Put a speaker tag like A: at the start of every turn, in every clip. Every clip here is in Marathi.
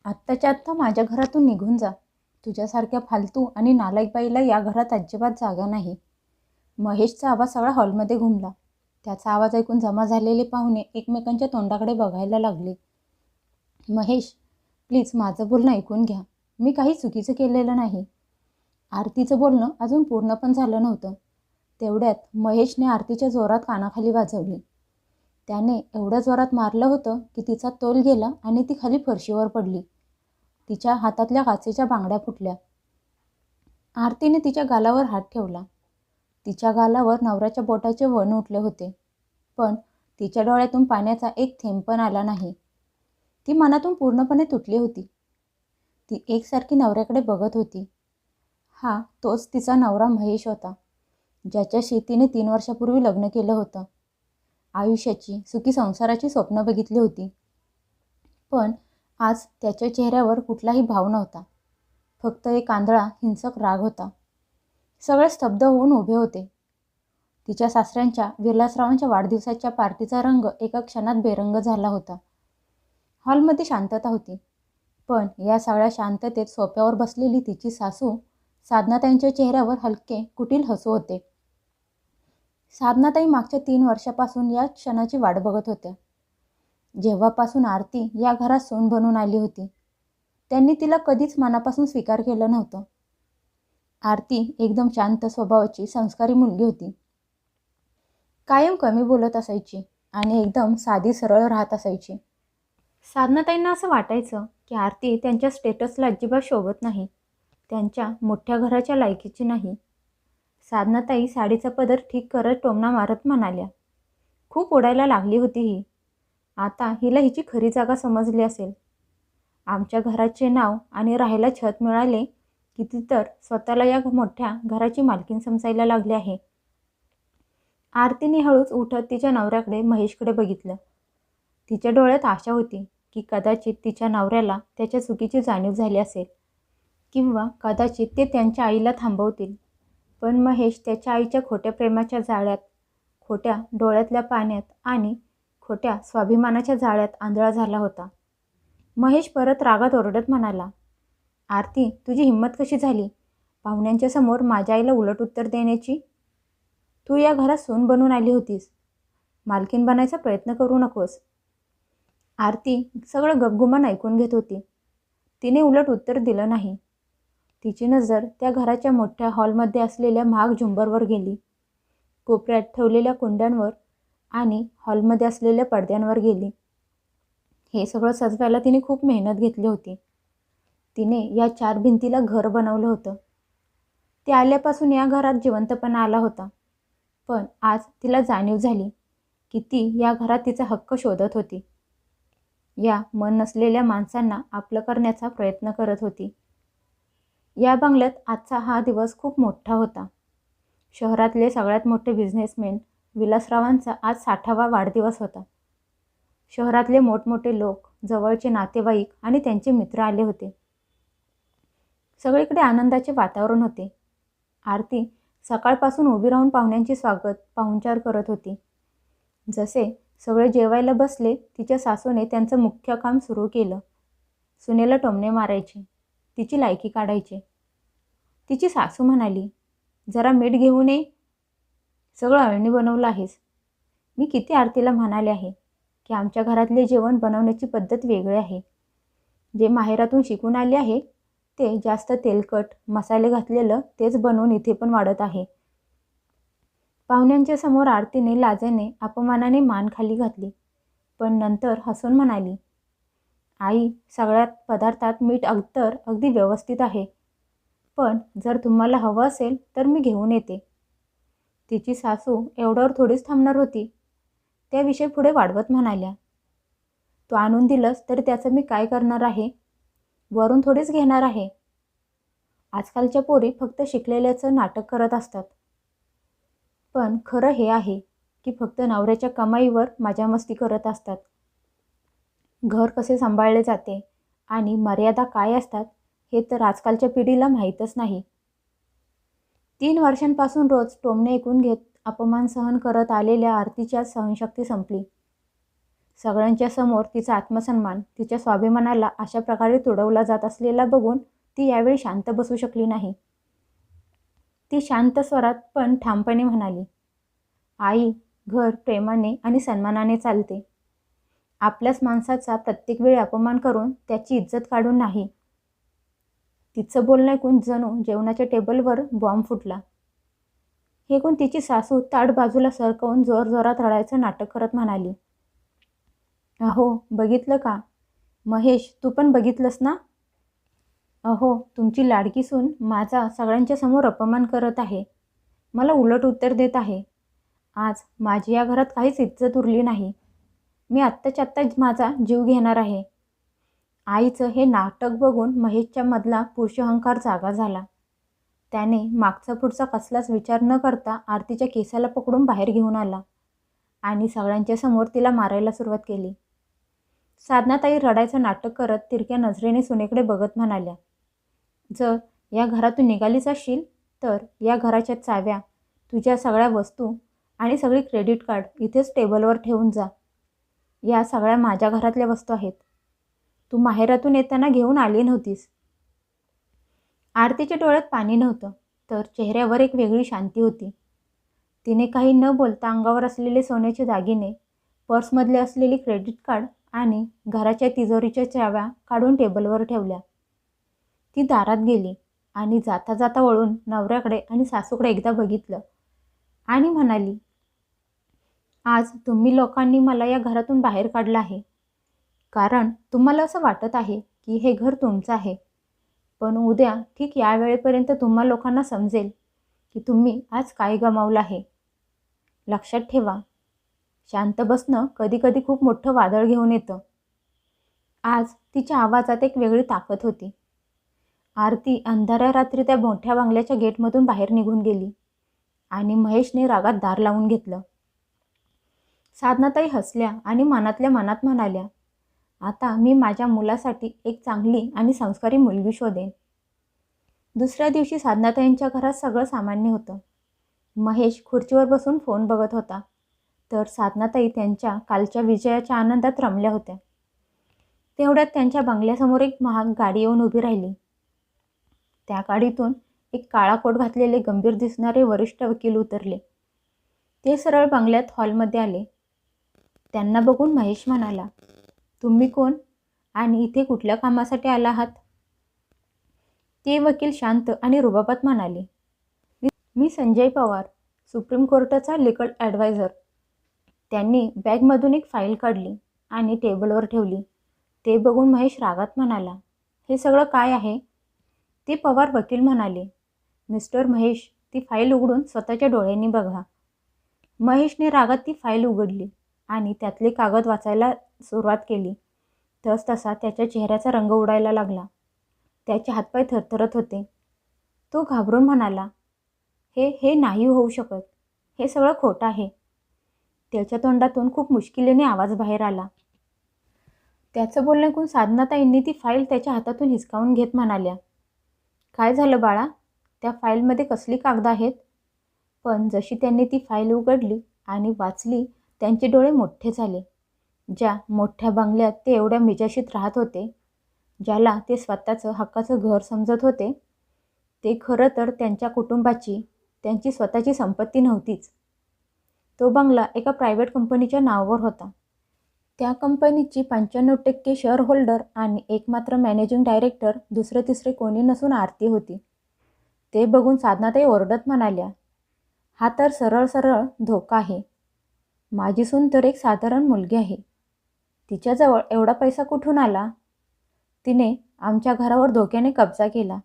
A: आत्ताच्या आत्ता माझ्या घरातून निघून जा. तुझ्यासारख्या फालतू आणि नालायक बाईला या घरात अजिबात जागा नाही. महेशचा आवाज सगळा हॉलमध्ये घुमला. त्याचा आवाज ऐकून जमा झालेले पाहुणे एकमेकांच्या तोंडाकडे बघायला लागले. महेश, प्लीज माझं बोलणं ऐकून घ्या. मी काही चुकीचं केलेलं नाही. आरतीचं बोलणं अजून पूर्ण पण झालं नव्हतं. तेवढ्यात महेशने आरतीच्या जोरात कानाखाली वाजवली. त्याने एवढ्या जोरात मारलं होतं की तिचा तोल गेला आणि ती खाली फरशीवर पडली. तिच्या हातातल्या काचेच्या बांगड्या फुटल्या. आरतीने तिच्या गालावर हात ठेवला. तिच्या गालावर नवऱ्याच्या बोटाचे वण उठले होते, पण तिच्या डोळ्यातून पाण्याचा एक थेंब पण आला नाही. ती मनातून पूर्णपणे तुटली होती. ती एकसारखी नवऱ्याकडे बघत होती. हा तोच तिचा नवरा महेश होता, ज्याच्याशी तिने 3 वर्षापूर्वी लग्न केलं होतं. आयुष्याची, सुखी संसाराची स्वप्न बघितली होती. पण आज त्याच्या चेहऱ्यावर कुठलाही भाव नव्हता. फक्त एक आंधळा, हिंसक राग होता. सगळे स्तब्ध होऊन उभे होते. तिच्या सासऱ्यांच्या, विलासरावांच्या वाढदिवसाच्या पार्टीचा रंग एका क्षणात बेरंग झाला होता. हॉलमध्ये शांतता होती. पण या सगळ्या शांततेत सोफ्यावर बसलेली तिची सासू साधनाताईंच्या चेहऱ्यावर हलके, कुटील हसू होते. साधनाताई मागच्या 3 वर्षापासून या क्षणाची वाट बघत होत्या. जेव्हापासून आरती या घरात सून बनून आली होती, त्यांनी तिला कधीच मनापासून स्वीकार केलं नव्हतं. आरती एकदम शांत स्वभावाची, संस्कारी मुलगी होती. कायम कमी बोलत असायची आणि एकदम साधी सरळ राहत असायची. साधनाताईंना असं वाटायचं की आरती त्यांच्या स्टेटसला अजिबात शोभत नाही, त्यांच्या मोठ्या घराच्या लायकीची नाही. साधनाताई साडीचा पदर ठीक करत टोमणा मारत म्हणाल्या, खूप उडायला लागली होती ही. आता हिला हिची खरी जागा समजली असेल. आमच्या घराचे नाव आणि राहायला छत मिळाले की ती तर स्वतःला या मोठ्या घराची मालकीण समजायला लागली आहे. आरतीने हळूच उठत तिच्या नवऱ्याकडे, महेशकडे बघितलं. तिच्या डोळ्यात आशा होती की कदाचित तिच्या नवऱ्याला त्याच्या चुकीची जाणीव झाली असेल, किंवा कदाचित ते त्यांच्या आईला थांबवतील. पण महेश त्याच्या आईच्या खोट्या प्रेमाच्या जाळ्यात, खोट्या डोळ्यातल्या पाण्यात आणि खोट्या स्वाभिमानाच्या जाळ्यात आंधळा झाला होता. महेश परत रागात ओरडत म्हणाला, आरती, तुझी हिंमत कशी झाली पाहुण्यांच्या समोर माझ्या आईला उलट उत्तर देण्याची? तू या घरात सून बनून आली होतीस, मालकीण बनायचा प्रयत्न करू नकोस. आरती सगळं गपगुमान ऐकून घेत होती. तिने उलट उत्तर दिलं नाही. तिची नजर त्या घराच्या मोठ्या हॉलमध्ये असलेल्या महाग झुंबरवर गेली, कोपऱ्यात ठेवलेल्या कुंड्यांवर आणि हॉलमध्ये असलेल्या पडद्यांवर गेली. हे सगळं सजवायला तिने खूप मेहनत घेतली होती. तिने या 4 भिंतीला घर बनवलं होतं. ती आल्यापासून या घरात जिवंतपणा आला होता. पण आज तिला जाणीव झाली की ती या घरात तिचा हक्क शोधत होती. या मन नसलेल्या माणसांना आपलं करण्याचा प्रयत्न करत होती. या बंगल्यात आजचा हा दिवस खूप मोठा होता. शहरातले सगळ्यात मोठे बिझनेसमॅन विलासरावांचा आज 60वा वाढदिवस होता. शहरातले मोठमोठे लोक, जवळचे नातेवाईक आणि त्यांचे मित्र आले होते. सगळीकडे आनंदाचे वातावरण होते. आरती सकाळपासून उभी राहून पाहुण्यांचे स्वागत, पाहुणचार करत होती. जसे सगळे जेवायला बसले, तिच्या सासूने त्यांचं मुख्य काम सुरू केलं. सुनेला टोमणे मारायचे, तिची लायकी काढायची. तिची सासू म्हणाली, जरा मीठ घेऊन ये, सगळं अळणी बनवलं आहेस. मी किती आरतीला म्हणाले आहे की आमच्या घरातले जेवण बनवण्याची पद्धत वेगळी आहे. जे माहेरातून शिकून आले आहे ते जास्त तेलकट, मसाले घातलेलं तेच बनवून इथे पण वाढत आहे. पाहुण्यांच्या समोर आरतीने लाजेने, अपमानाने मान खाली घातली, पण नंतर हसून म्हणाली, आई, सगळ्यात पदार्थात मीठ तर अगदी व्यवस्थित आहे, पण जर तुम्हाला हवं असेल तर मी घेऊन येते. तिची सासू एवढ्यावर थोडीच थांबणार होती. त्या विषय पुढे वाढवत म्हणाल्या, तू आणून दिलंस तरी त्याचं मी काय करणार आहे? वरून थोडीच घेणार आहे. आजकालच्या पोरी फक्त शिकलेल्याचं नाटक करत असतात. पण खरं हे आहे की फक्त नवऱ्याच्या कमाईवर मजा मस्ती करत असतात. घर कसे सांभाळले जाते आणि मर्यादा काय असतात हे तर आजकालच्या पिढीला माहीतच नाही. 3 वर्षांपासून रोज टोमणे ऐकून घेत अपमान सहन करत आलेल्या आरतीच्या सहनशक्ती संपली. सगळ्यांच्या समोर तिचा आत्मसन्मान, तिच्या स्वाभिमानाला अशा प्रकारे तुडवला जात असलेला बघून ती यावेळी शांत बसू शकली नाही. ती शांत स्वरात पण ठामपणे म्हणाली, आई, घर प्रेमाने आणि सन्मानाने चालते. आपल्याच माणसाचा प्रत्येक वेळी अपमान करून त्याची इज्जत काढून नाही. तिचं बोलणं ऐकून जणू जेवणाच्या टेबलवर बॉम्ब फुटला. हे ऐकून तिची सासू ताट बाजूला सरकवून जोरजोरात रडायचं नाटक करत म्हणाली, अहो, बघितलं का महेश, तू पण बघितलंस ना? अहो, तुमची लाडकी सून माझा सगळ्यांच्या समोर अपमान करत आहे. मला उलट उत्तर देत आहे. आज माझी या घरात काहीच इज्जत उरली नाही. मी आत्ताच्या आत्ता माझा जीव घेणार आहे. आईचं हे नाटक बघून महेशच्या मधला पुरुष अहंकार जागा झाला. त्याने मागचा पुढचा कसलाच विचार न करता आरतीच्या केसाला पकडून बाहेर घेऊन आला आणि सगळ्यांच्या समोर तिला मारायला सुरुवात केली. साधनाताई रडायचं नाटक करत तिरक्या नजरेने सुनेकडे बघत म्हणाल्या, जर या घरातून निघालीच असशील तर या घराच्या चाव्या, तुझ्या सगळ्या वस्तू आणि सगळी क्रेडिट कार्ड इथेच टेबलवर ठेवून जा. या सगळ्या माझ्या घरातल्या वस्तू आहेत. तू माहेरातून येताना घेऊन आली नव्हतीस. आरतीच्या डोळ्यात पाणी नव्हतं, तर चेहऱ्यावर एक वेगळी शांती होती. तिने काही न बोलता अंगावर असलेले सोन्याचे दागिने, पर्समधले असलेली क्रेडिट कार्ड आणि घराच्या तिजोरीच्या चाव्या काढून टेबलवर ठेवल्या. ती दारात गेली आणि जाता जाता वळून नवऱ्याकडे आणि सासूकडे एकदा बघितलं आणि म्हणाली, आज तुम्ही लोकांनी मला या घरातून बाहेर काढलं आहे. कारण तुम्हाला असं वाटत आहे की हे घर तुमचं आहे. पण उद्या ठीक या वेळेपर्यंत तुम्हा लोकांना समजेल की तुम्ही आज काय गमावलं आहे. लक्षात ठेवा, शांत बसणं कधीकधी खूप मोठं वादळ घेऊन येतं. आज तिच्या आवाजात एक वेगळी ताकद होती. आरती अंधाऱ्या रात्री त्या मोठ्या बंगल्याच्या गेटमधून बाहेर निघून गेली आणि महेशने रागात दार लावून घेतलं. साधनाताई हसल्या आणि मनातल्या मनात म्हणाल्या, आता मी माझ्या मुलासाठी एक चांगली आणि संस्कारी मुलगी शोधेन. दुसऱ्या दिवशी साधनाताईंच्या घरात सगळं सामान्य होतं. महेश खुर्चीवर बसून फोन बघत होता, तर साधनाताई त्यांच्या कालच्या विजयाच्या आनंदात रमल्या होत्या. तेवढ्यात त्यांच्या बंगल्यासमोर एक महाग गाडी येऊन उभी राहिली. त्या गाडीतून एक काळा कोट घातलेले गंभीर दिसणारे वरिष्ठ वकील उतरले. ते सरळ बंगल्यात हॉलमध्ये आले. त्यांना बघून महेश म्हणाला, तुम्ही कोण आणि इथे कुठल्या कामासाठी आला आहात? ते वकील शांत आणि रुबाबात म्हणाले, मी संजय पवार, सुप्रीम कोर्टाचा लीगल ॲडवायझर. त्यांनी बॅगमधून एक फाईल काढली आणि टेबलवर ठेवली. ते बघून महेश रागात म्हणाला, हे सगळं काय आहे? ते पवार वकील म्हणाले, मिस्टर महेश, ती फाईल उघडून स्वतःच्या डोळ्यांनी बघा. महेशने रागात ती फाईल उघडली आणि त्यातले कागद वाचायला सुरुवात केली. तसा त्याच्या चेहऱ्याचा रंग उडायला लागला. त्याचे हातपाय थरथरत होते. तो घाबरून म्हणाला, हे नाही होऊ शकत. हे सगळं खोटं आहे. त्याच्या तोंडातून खूप मुश्किलीने आवाज बाहेर आला. त्याचं बोलणं ऐकून साधनाताईंनी ती फाईल त्याच्या हातातून हिसकावून घेत म्हणाल्या, काय झालं बाळा? त्या फाईलमध्ये कसली कागदं आहेत? पण जशी त्यांनी ती फाईल उघडली आणि वाचली, त्यांचे डोळे मोठे झाले. ज्या मोठ्या बंगल्यात ते एवढ्या मिजाशीत राहत होते, ज्याला ते स्वतःचं हक्काचं घर समजत होते, ते खरं तर त्यांच्या कुटुंबाची, त्यांची स्वतःची संपत्ती नव्हतीच. तो बंगला एका प्रायव्हेट कंपनीच्या नावावर होता. त्या कंपनीची 95% शेअर होल्डर आणि एकमात्र मॅनेजिंग डायरेक्टर दुसरे तिसरे कोणी नसून आरती होती. ते बघून साधनाताई ओरडत म्हणाल्या, हा तर सरळ सरळ धोका आहे. माझी सून तर एक साधारण मुलगी आहे. तिच्याजवळ एवढा पैसा कुठून आला? तिने आमच्या घरावर धोक्याने कब्जा केला.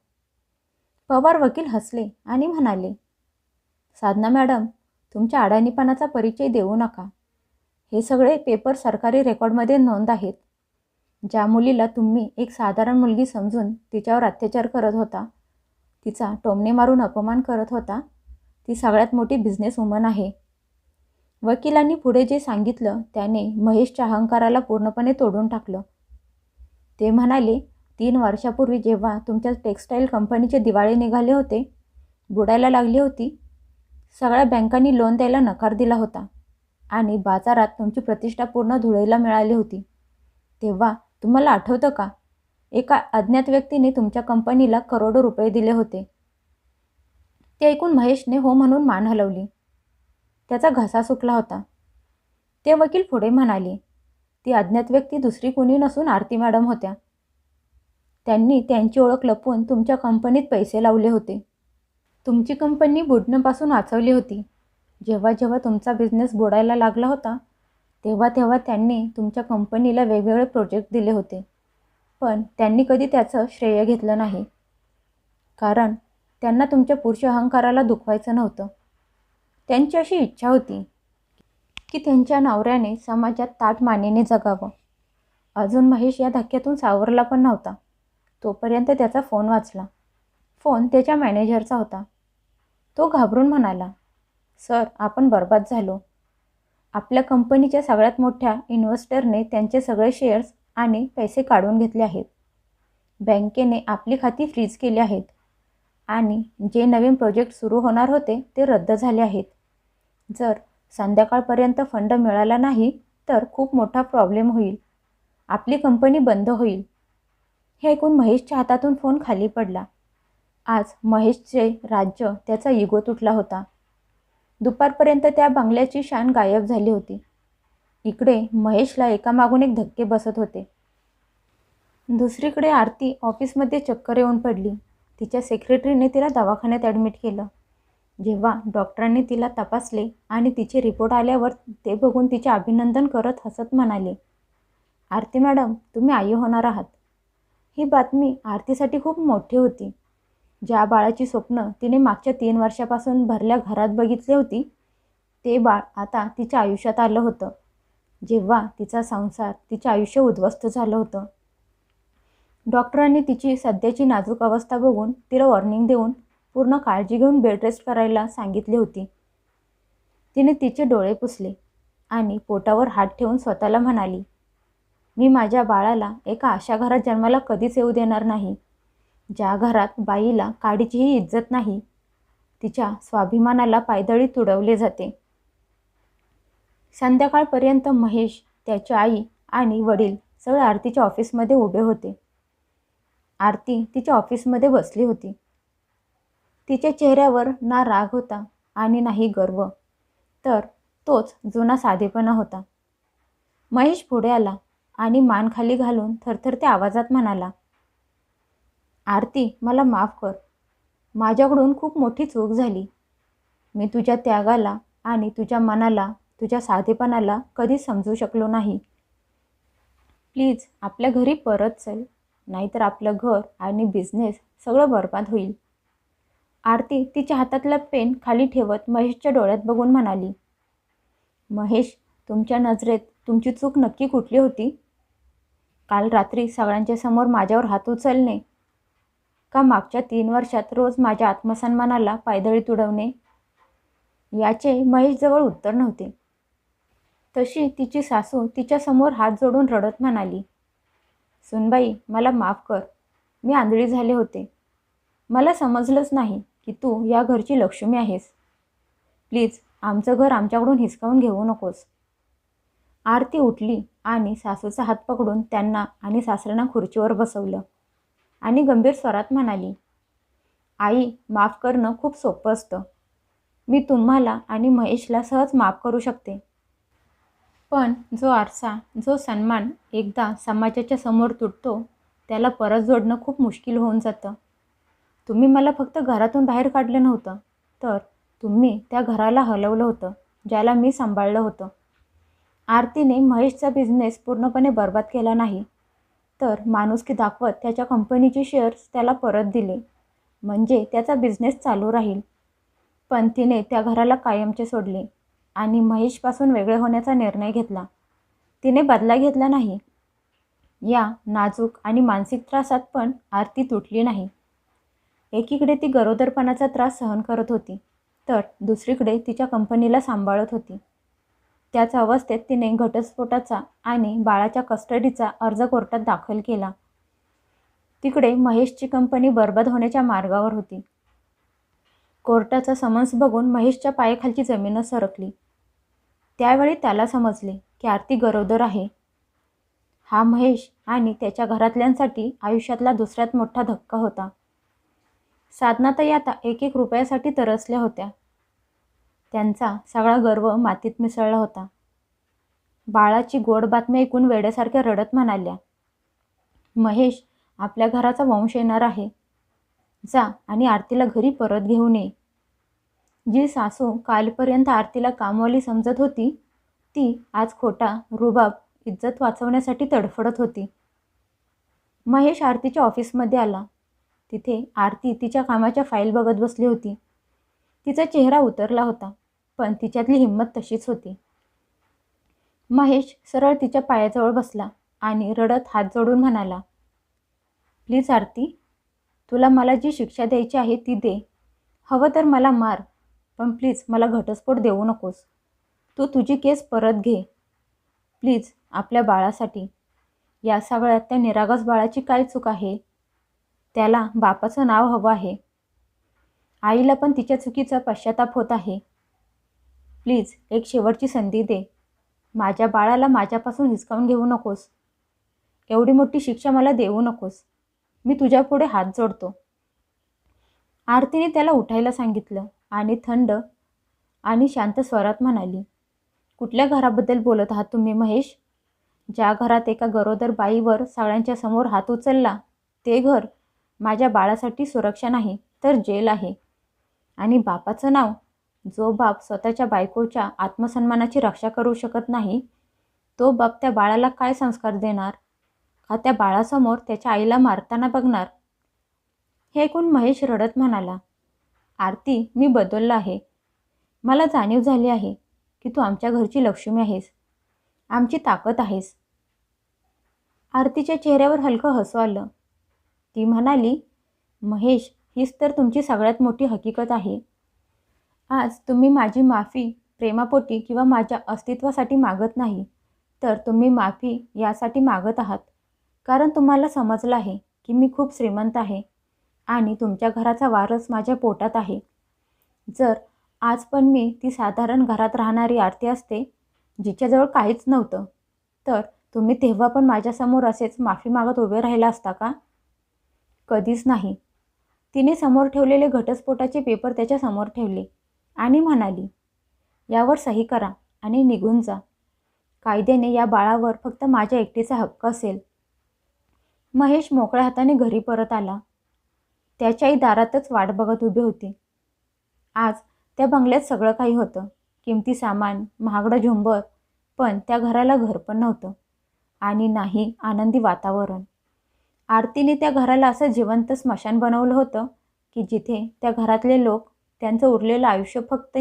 A: पवार वकील हसले आणि म्हणाले, साधना मॅडम, तुमच्या अडाणीपणाचा परिचय देऊ नका. हे सगळे पेपर सरकारी रेकॉर्डमध्ये नोंद आहेत. ज्या मुलीला तुम्ही एक साधारण मुलगी समजून तिच्यावर अत्याचार करत होता, तिचा टोमणे मारून अपमान करत होता, ती सगळ्यात मोठी बिझनेस वुमन आहे. वकिलांनी पुढे जे सांगितलं त्याने महेशच्या अहंकाराला पूर्णपणे तोडून टाकलं. ते म्हणाले, 3 वर्षापूर्वी जेव्हा तुमच्या टेक्स्टाईल कंपनीचे दिवाळे निघाले होते, बुडायला लागली होती, सगळ्या बँकांनी लोन द्यायला नकार दिला होता. आणि बाजारात तुमची प्रतिष्ठा पूर्ण धुळीला मिळाली होती. तेव्हा तुम्हाला आठवतं का, एका अज्ञात व्यक्तीने तुमच्या कंपनीला करोडो रुपये दिले होते. ते ऐकून महेशने हो म्हणून मान हलवली. त्याचा घसा सुकला होता. ते वकील पुढे म्हणाले, ती अज्ञात व्यक्ती दुसरी कोणी नसून आरती मॅडम होत्या. त्यांनी त्यांची ओळख लपवून तुमच्या कंपनीत पैसे लावले होते. तुमची कंपनी बुडण्यापासून वाचवली होती. जेव्हा जेव्हा तुमचा बिझनेस बुडायला लागला होता, तेव्हा तेव्हा त्यांनी तुमच्या कंपनीला वेगवेगळे प्रोजेक्ट दिले होते. पण त्यांनी कधी त्याचं श्रेय घेतलं नाही. कारण त्यांना तुमच्या पुरुष अहंकाराला दुखवायचं नव्हतं. त्यांची अशी इच्छा होती की त्यांच्या नवऱ्याने समाजात ताठमानेने जगावं. अजून महेश या धक्क्यातून सावरला पण नव्हता. तोपर्यंत त्याचा फोन वाजला. फोन त्याच्या मॅनेजरचा होता. तो घाबरून म्हणाला, सर, आपण बर्बाद झालो. आपल्या कंपनीच्या सगळ्यात मोठ्या इन्व्हेस्टरने त्यांचे सगळे शेअर्स आणि पैसे काढून घेतले आहेत. बँकेने आपली खाती फ्रीज केली आहेत आणि जे नवीन प्रोजेक्ट सुरू होणार होते ते रद्द झाले आहेत. जर संध्याकाळपर्यंत फंड मिळाला नाही तर खूप मोठा प्रॉब्लेम होईल. आपली कंपनी बंद होईल. हे ऐकून महेशच्या हातातून फोन खाली पडला. आज महेशचे राज्य, त्याचा इगो तुटला होता. दुपारपर्यंत त्या बंगल्याची शान गायब झाली होती. इकडे महेशला एकामागून एक धक्के बसत होते. दुसरीकडे आरती ऑफिसमध्ये चक्कर येऊन पडली. तिच्या सेक्रेटरीने तिला दवाखान्यात ॲडमिट केलं. जेव्हा डॉक्टरांनी तिला तपासले आणि तिचे रिपोर्ट आल्यावर ते बघून तिचे अभिनंदन करत हसत म्हणाले, आरती मॅडम, तुम्ही आई होणार आहात. ही बातमी आरतीसाठी खूप मोठी होती. ज्या बाळाची स्वप्न तिने मागच्या 3 वर्षापासून भरल्या घरात बघितली होती, ते बाळ आता तिच्या आयुष्यात आलं होतं. जेव्हा तिचा संसार, तिचे आयुष्य उद्ध्वस्त झालं होतं. डॉक्टरांनी तिची सध्याची नाजूक अवस्था बघून तिला वॉर्निंग देऊन पूर्ण काळजी घेऊन बेड रेस्ट करायला सांगितली होती. तिने तिचे डोळे पुसले आणि पोटावर हात ठेवून स्वतःला म्हणाली, मी माझ्या बाळाला एका अशा घरात जन्माला कधीच येऊ देणार नाही, ज्या घरात बाईला काडीचीही इज्जत नाही, तिच्या स्वाभिमानाला पायदळी तुडवले जाते. संध्याकाळपर्यंत महेश, त्याची आई आणि वडील सगळे आरतीच्या ऑफिसमध्ये उभे होते. आरती तिच्या ऑफिसमध्ये बसली होती. तिच्या चेहऱ्यावर ना राग होता आणि नाही गर्व, तर तोच जुना साधेपणा होता. महेश पुढे आला आणि मान खाली घालून थरथरत्या आवाजात म्हणाला, आरती, मला माफ कर. माझ्याकडून खूप मोठी चूक झाली. मी तुझ्या त्यागाला आणि तुझ्या मनाला, तुझ्या साधेपणाला कधीच समजू शकलो नाही. प्लीज आपल्या घरी परत चल, नाहीतर आपलं घर आणि बिझनेस सगळं बरबाद होईल. आरती तिच्या हातातला पेन खाली ठेवत महेशच्या डोळ्यात बघून म्हणाली, महेश, तुमच्या नजरेत तुमची चूक नक्की कुठली होती? काल रात्री सगळ्यांच्या समोर माझ्यावर हात उचलणे, का मागच्या 3 वर्षात रोज माझ्या आत्मसन्मानाला पायदळी तुडवणे? याचे महेशजवळ उत्तर नव्हते. तशी तिची सासू तिच्यासमोर हात जोडून रडत म्हणाली, सुनबाई, मला माफ कर. मी आंधळी झाले होते. मला समजलंच नाही की तू या घरची लक्ष्मी आहेस. प्लीज आमचं घर आमच्याकडून हिसकावून घेऊ नकोस. आरती उठली आणि सासूचा हात पकडून त्यांना आणि सासऱ्यांना खुर्चीवर बसवलं आणि गंभीर स्वरात म्हणाली, आई, माफ करणं खूप सोपं असतं. मी तुम्हाला आणि महेशला सहज माफ करू शकते. पण जो आरसा, जो सन्मान एकदा समाजाच्या समोर तुटतो, त्याला परत जोडणं खूप मुश्किल होऊन जातं. तुम्ही मला फक्त घरातून बाहेर काढलं नव्हतं, तर तुम्ही त्या घराला हलवलं होतं, ज्याला मी सांभाळलं होतं. आरतीने महेशचा बिझनेस पूर्णपणे बर्बाद केला नाही, तर माणुसकी दाखवत त्याच्या कंपनीचे शेअर्स त्याला परत दिले, म्हणजे त्याचा बिझनेस चालू राहील. पण तिने त्या घराला कायमचे सोडले आणि महेशपासून वेगळे होण्याचा निर्णय घेतला. तिने बदला घेतला नाही. या नाजूक आणि मानसिक त्रासात पण आरती तुटली नाही. एकीकडे ती गरोदरपणाचा त्रास सहन करत होती, तर दुसरीकडे तिच्या कंपनीला सांभाळत होती. त्याच अवस्थेत तिने घटस्फोटाचा आणि बाळाच्या कस्टडीचा अर्ज कोर्टात दाखल केला. तिकडे महेशची कंपनी बर्बाद होण्याच्या मार्गावर होती. कोर्टाचा समन्स बघून महेशच्या पायाखालची जमीनच सरकली. त्यावेळी त्याला समजले की आरती गरोदर आहे. हा महेश आणि त्याच्या घरातल्यांसाठी आयुष्यातला दुसऱ्यात मोठा धक्का होता. साधनाताई आता एक एक रुपयासाठी तरसल्या होत्या. त्यांचा सगळा गर्व मातीत मिसळला होता. बाळाची गोड बातमी ऐकून वेड्यासारख्या रडत म्हणाल्या, महेश, आपल्या घराचा वंश येणार आहे. जा आणि आरतीला घरी परत घेऊन ये. जी सासू कालपर्यंत आरतीला कामवाली समजत होती, ती आज खोटा, रुबाब, इज्जत वाचवण्यासाठी तडफडत होती. महेश आरतीच्या ऑफिसमध्ये आला. तिथे आरती तिच्या कामाच्या फाईल बघत बसली होती. तिचा चेहरा उतरला होता, पण तिच्यातली हिंमत तशीच होती. महेश सरळ तिच्या पायाजवळ बसला आणि रडत हात जोडून म्हणाला, प्लीज आरती, तुला मला जी शिक्षा द्यायची आहे ती दे. हवं तर मला मार, पण प्लीज मला घटस्फोट देऊ नकोस. तू तुझी केस परत घे. प्लीज, आपल्या बाळासाठी. या सगळ्यात त्या निरागस बाळाची काय चूक आहे? त्याला बापाचं नाव हवं आहे. आईला पण तिच्या चुकीचा पश्चाताप होत आहे. प्लीज, एक शेवटची संधी दे. माझ्या बाळाला माझ्यापासून हिसकावून घेऊ नकोस. एवढी मोठी शिक्षा मला देऊ नकोस. मी तुझ्यापुढे हात जोडतो. आरतीने त्याला उठायला सांगितलं आणि थंड आणि शांत स्वरात म्हणाली, कुठल्या घराबद्दल बोलत आहात तुम्ही महेश? ज्या घरात एका गरोदर बाईवर सगळ्यांच्या समोर हात उचलला, ते घर माझ्या बाळासाठी सुरक्षा नाही तर जेल आहे. आणि बापाचं नाव? जो बाप स्वतःच्या बायकोच्या आत्मसन्मानाची रक्षा करू शकत नाही, तो बाप त्या बाळाला काय संस्कार देणार? का त्या बाळासमोर त्याच्या आईला मारताना बघणार? हे ऐकून महेश रडत म्हणाला, आरती, मी बदलला आहे. मला जाणीव झाली आहे की तू आमच्या घरची लक्ष्मी आहेस, आमची ताकद आहेस. आरतीच्या चेहऱ्यावर हलकं हसू आलं. ती म्हणाली, महेश, हीच तर तुमची सगळ्यात मोठी हकीकत आहे. आज तुम्ही माझी माफी प्रेमापोटी किंवा माझ्या अस्तित्वासाठी मागत नाही, तर तुम्ही माफी यासाठी मागत आहात, कारण तुम्हाला समजलं आहे की मी खूप श्रीमंत आहे आणि तुमच्या घराचा वारस माझ्या पोटात आहे. जर आज पण मी ती साधारण घरात राहणारी आरती असते, जिच्याजवळ काहीच नव्हतं, तर तुम्ही तेव्हा पण माझ्यासमोर असेच माफी मागत उभे राहिला असता का? कधीच नाही. तिने समोर ठेवलेले घटस्फोटाचे पेपर त्याच्या समोर ठेवले आणि म्हणाली, यावर सही करा आणि निघून जा. कायद्याने या बाळावर फक्त माझ्या एकटीचा हक्क असेल. महेश मोकळ्या हाताने घरी परत आला. त्याची आई दारातच वाट बघत उभी होती. आज त्या बंगल्यात सगळं काही होतं, किमती सामान, महागडं झुंबर, पण त्या घराला घर पण नव्हतं आणि नाही आनंदी वातावरण. आरतीने त्या घराला असं जिवंत स्मशान बनवलं होतं की जिथे त्या घरातले लोक त्यांचं उरलेलं आयुष्य फक्त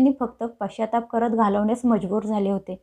A: पश्चाताप करत घालवण्यास मजबूर झाले होते.